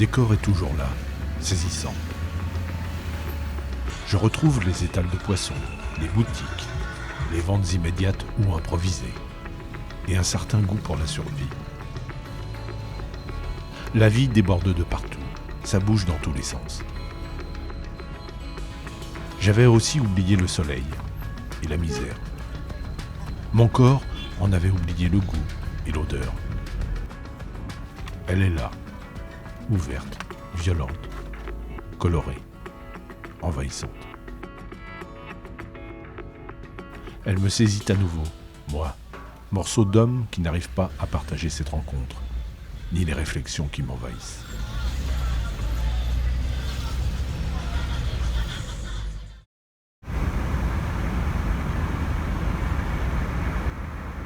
décor est toujours là, saisissant. Je retrouve les étals de poissons, les boutiques, les ventes immédiates ou improvisées, et un certain goût pour la survie. La vie déborde de partout, ça bouge dans tous les sens. J'avais aussi oublié le soleil et la misère. Mon corps en avait oublié le goût et l'odeur. Elle est là, ouverte, violente, colorée, envahissante. Elle me saisit à nouveau, moi, morceau d'homme qui n'arrive pas à partager cette rencontre, ni les réflexions qui m'envahissent.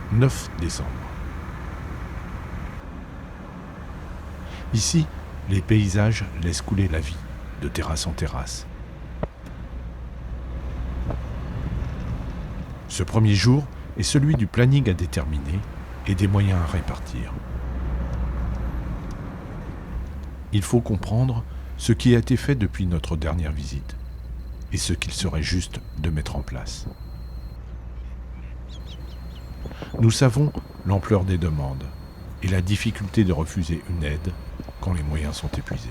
« 9 décembre. Ici, les paysages laissent couler la vie, de terrasse en terrasse. Ce premier jour est celui du planning à déterminer et des moyens à répartir. Il faut comprendre ce qui a été fait depuis notre dernière visite et ce qu'il serait juste de mettre en place. Nous savons l'ampleur des demandes et la difficulté de refuser une aide quand les moyens sont épuisés.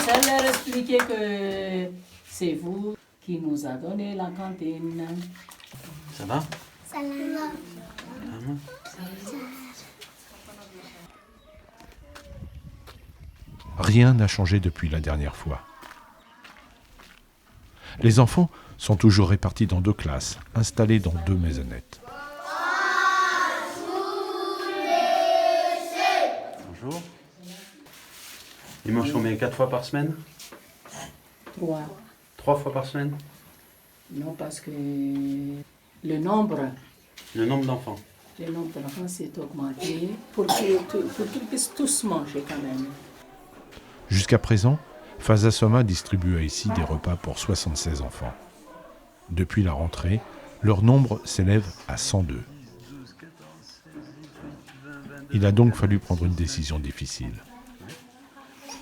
Ça leur expliquer que c'est vous qui nous a donné la cantine. Ça va? Salam. Rien n'a changé depuis la dernière fois. Les enfants sont toujours répartis dans 2 classes, installés dans 2 maisonnettes. Bonjour. Ils mangent combien? 4 fois par semaine? 3. 3 fois par semaine? Non, parce que le nombre d'enfants. Le nombre d'enfants s'est augmenté pour qu'ils puissent tous manger quand même. Jusqu'à présent, Faza Soma distribue ici des repas pour 76 enfants. Depuis la rentrée, leur nombre s'élève à 102. Il a donc fallu prendre une décision difficile.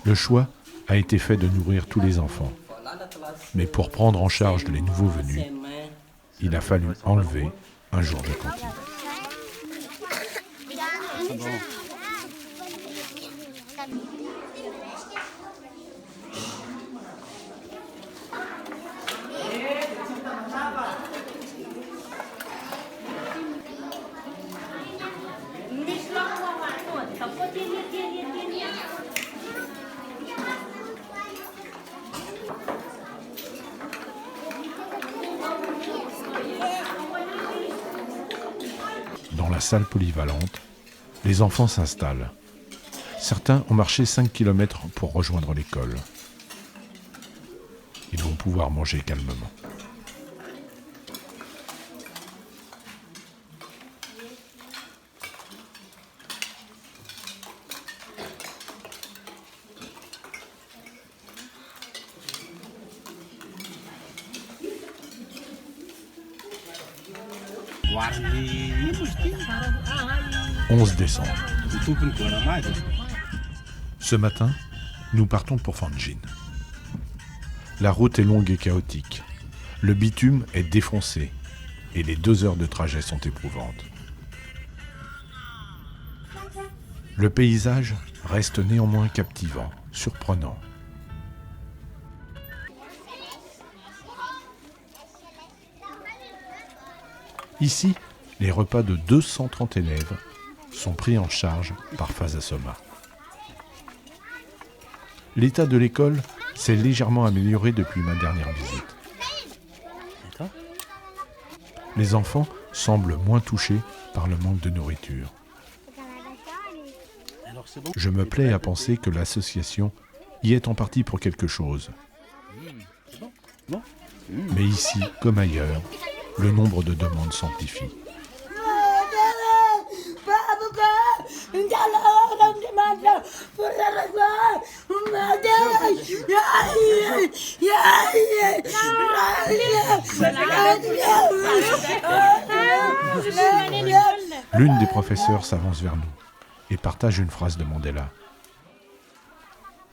Le choix a été fait de nourrir tous les enfants. Mais pour prendre en charge les nouveaux venus, il a fallu enlever un jour de cantine. Dans la salle polyvalente, les enfants s'installent. Certains ont marché 5 km pour rejoindre l'école. Ils vont pouvoir manger calmement. « 11 décembre. Ce matin, nous partons pour Fanjin. La route est longue et chaotique. Le bitume est défoncé et les 2 heures de trajet sont éprouvantes. Le paysage reste néanmoins captivant, surprenant. Ici, les repas de 230 élèves sont pris en charge par Faza Soma. L'état de l'école s'est légèrement amélioré depuis ma dernière visite. Les enfants semblent moins touchés par le manque de nourriture. Je me plais à penser que l'association y est en partie pour quelque chose. Mais ici, comme ailleurs, le nombre de demandes s'amplifie. L'une des professeurs s'avance vers nous et partage une phrase de Mandela.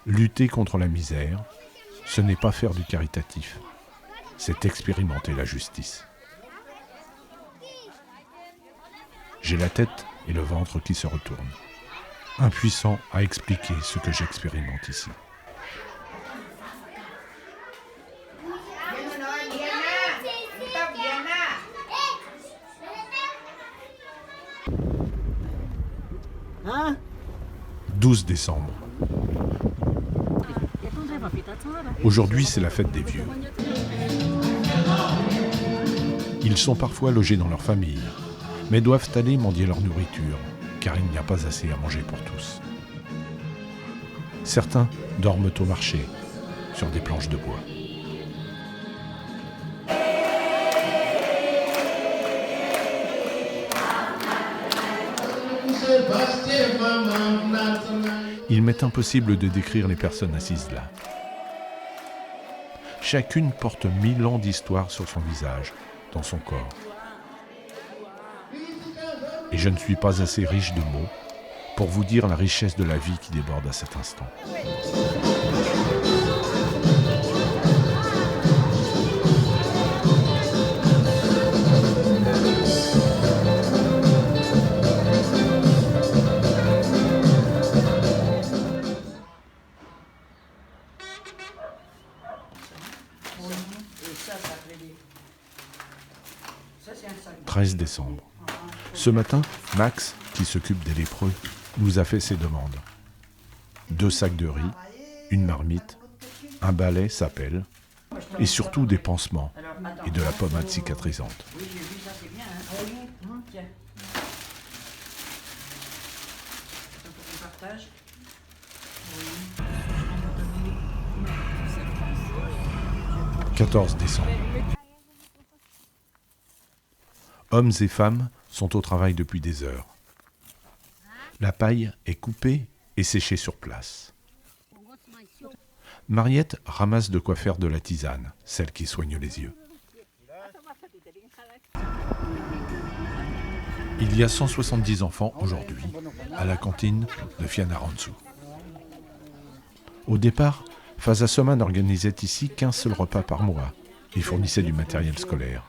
Lutter contre la misère, ce n'est pas faire du caritatif, c'est expérimenter la justice. J'ai la tête et le ventre qui se retournent, impuissant à expliquer ce que j'expérimente ici. Hein? 12 décembre. Aujourd'hui, c'est la fête des vieux. Ils sont parfois logés dans leur famille, mais doivent aller mendier leur nourriture, car il n'y a pas assez à manger pour tous. Certains dorment au marché, sur des planches de bois. Il m'est impossible de décrire les personnes assises là. Chacune porte 1000 ans d'histoire sur son visage, dans son corps. Et je ne suis pas assez riche de mots pour vous dire la richesse de la vie qui déborde à cet instant. « 13 décembre. Ce matin, Max, qui s'occupe des lépreux, nous a fait ses demandes. 2 sacs de riz, une marmite, un balai, sa pelle, et surtout des pansements et de la pommade cicatrisante. « 14 décembre. Hommes et femmes sont au travail depuis des heures. La paille est coupée et séchée sur place. Mariette ramasse de quoi faire de la tisane, celle qui soigne les yeux. Il y a 170 enfants aujourd'hui à la cantine de Fianarantsoa. Au départ, Faza Soma n'organisait ici qu'un seul repas par mois et fournissait du matériel scolaire.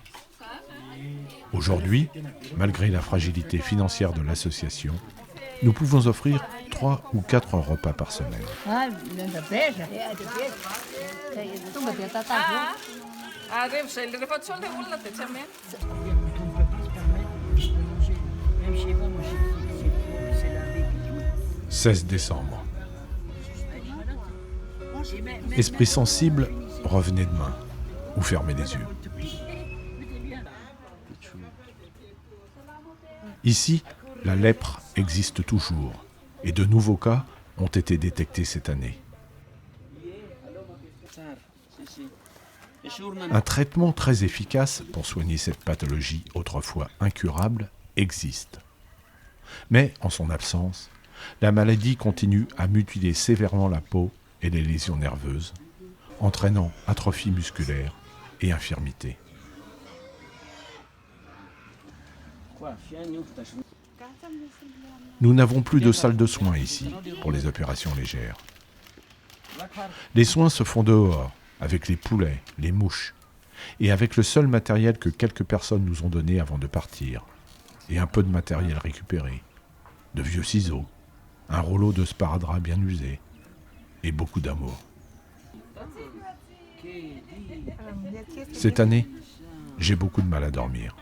Aujourd'hui, malgré la fragilité financière de l'association, nous pouvons offrir 3 ou 4 repas par semaine. « 16 décembre. Esprit sensible, revenez demain ou fermez les yeux. Ici, la lèpre existe toujours et de nouveaux cas ont été détectés cette année. Un traitement très efficace pour soigner cette pathologie autrefois incurable existe. Mais, en son absence, la maladie continue à mutiler sévèrement la peau et les lésions nerveuses, entraînant atrophie musculaire et infirmité. Nous n'avons plus de salle de soins ici pour les opérations légères. Les soins se font dehors, avec les poulets, les mouches, et avec le seul matériel que quelques personnes nous ont donné avant de partir, et un peu de matériel récupéré, de vieux ciseaux, un rouleau de sparadrap bien usé, et beaucoup d'amour. Cette année, j'ai beaucoup de mal à dormir.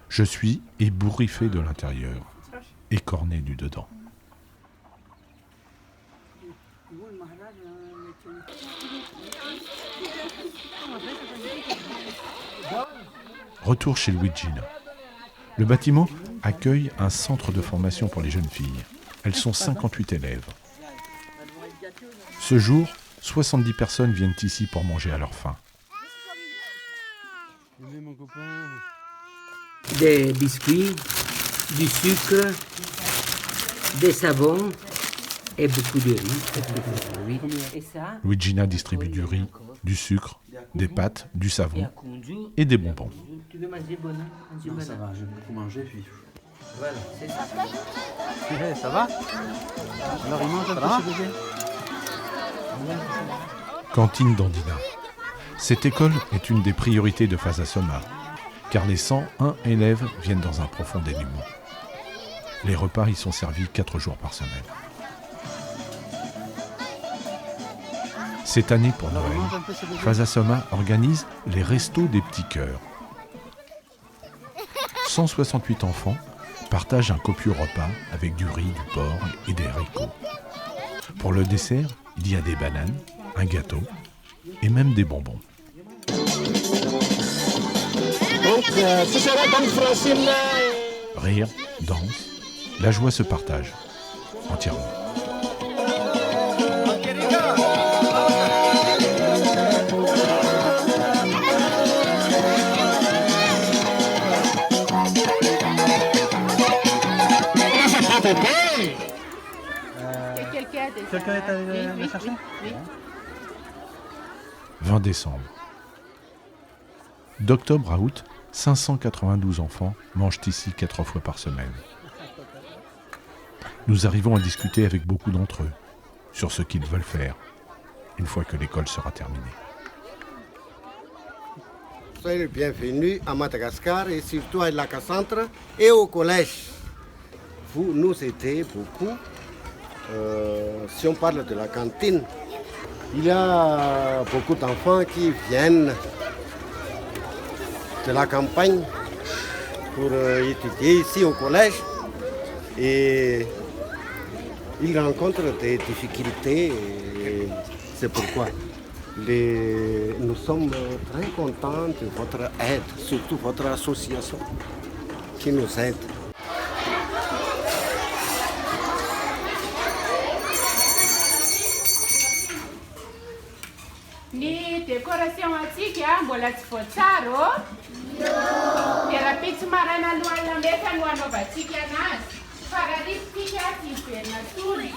Je suis ébouriffé de l'intérieur, écorné du dedans. Retour chez Luigina. Le bâtiment accueille un centre de formation pour les jeunes filles. Elles sont 58 élèves. Ce jour, 70 personnes viennent ici pour manger à leur faim. Des biscuits, du sucre, des savons, Et beaucoup de riz, oui. Et ça, Luigina distribue du riz, du sucre, des pâtes, du savon et des bonbons. tu veux manger bon, hein? Manger Non, bon, ça hein? va, j'ai beaucoup mangé, puis... Voilà, c'est ça. Ça va? Alors, il mange un peu, ce bébé? Cantine d'Andina. Cette école est une des priorités de Fasasoma, car les 101 élèves viennent dans un profond dénuement. Les repas y sont servis 4 jours par semaine. Cette année, pour Noël, Fasasoma organise les Restos des Petits Cœurs. 168 enfants partagent un copieux repas avec du riz, du porc et des haricots. Pour le dessert, il y a des bananes, un gâteau et même des bonbons. Rire, danse, la joie se partage entièrement. Quelqu'un est allé la chercher? 20 décembre. D'octobre à août, 592 enfants mangent ici 4 fois par semaine. Nous arrivons à discuter avec beaucoup d'entre eux sur ce qu'ils veulent faire une fois que l'école sera terminée. Soyez le bienvenu à Madagascar et surtout à Lac Centre et au collège. Vous nous aidez beaucoup. Si on parle de la cantine, il y a beaucoup d'enfants qui viennent de la campagne pour étudier ici au collège et ils rencontrent des difficultés et c'est pourquoi nous sommes très contents de votre aide, surtout votre association qui nous aide. Ni decoration antique mbola tsy voatsara dia raha pitsomarana alohan'ny lamesa no anaovantsika anazy fa raha risitsika tsy hiverina tony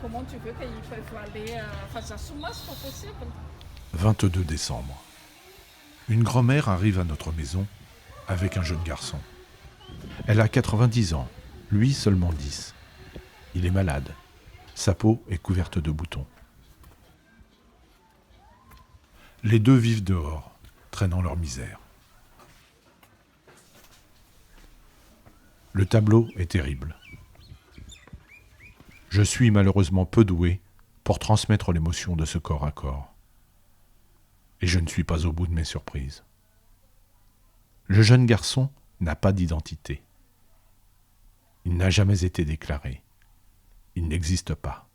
Comment tu veux qu'ils peuvent aller à Fasasoma, c'est pas possible. 22 décembre. Une grand-mère arrive à notre maison avec un jeune garçon. Elle a 90 ans, lui seulement 10. Il est malade. Sa peau est couverte de boutons. Les deux vivent dehors, traînant leur misère. Le tableau est terrible. Je suis malheureusement peu doué pour transmettre l'émotion de ce corps à corps. Et je ne suis pas au bout de mes surprises. Le jeune garçon n'a pas d'identité. Il n'a jamais été déclaré. Il n'existe pas.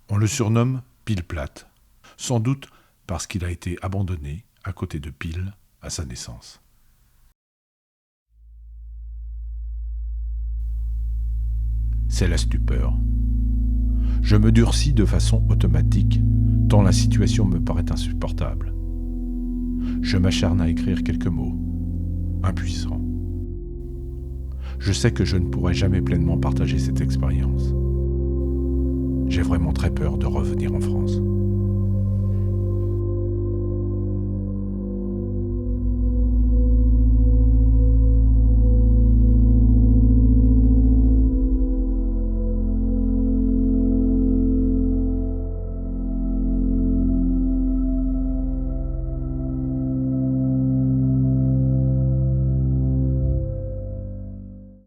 On le surnomme Pile Plate, sans doute parce qu'il a été abandonné à côté de Pile à sa naissance. C'est la stupeur. Je me durcis de façon automatique, tant la situation me paraît insupportable. Je m'acharne à écrire quelques mots, impuissant. Je sais que je ne pourrai jamais pleinement partager cette expérience. J'ai vraiment très peur de revenir en France.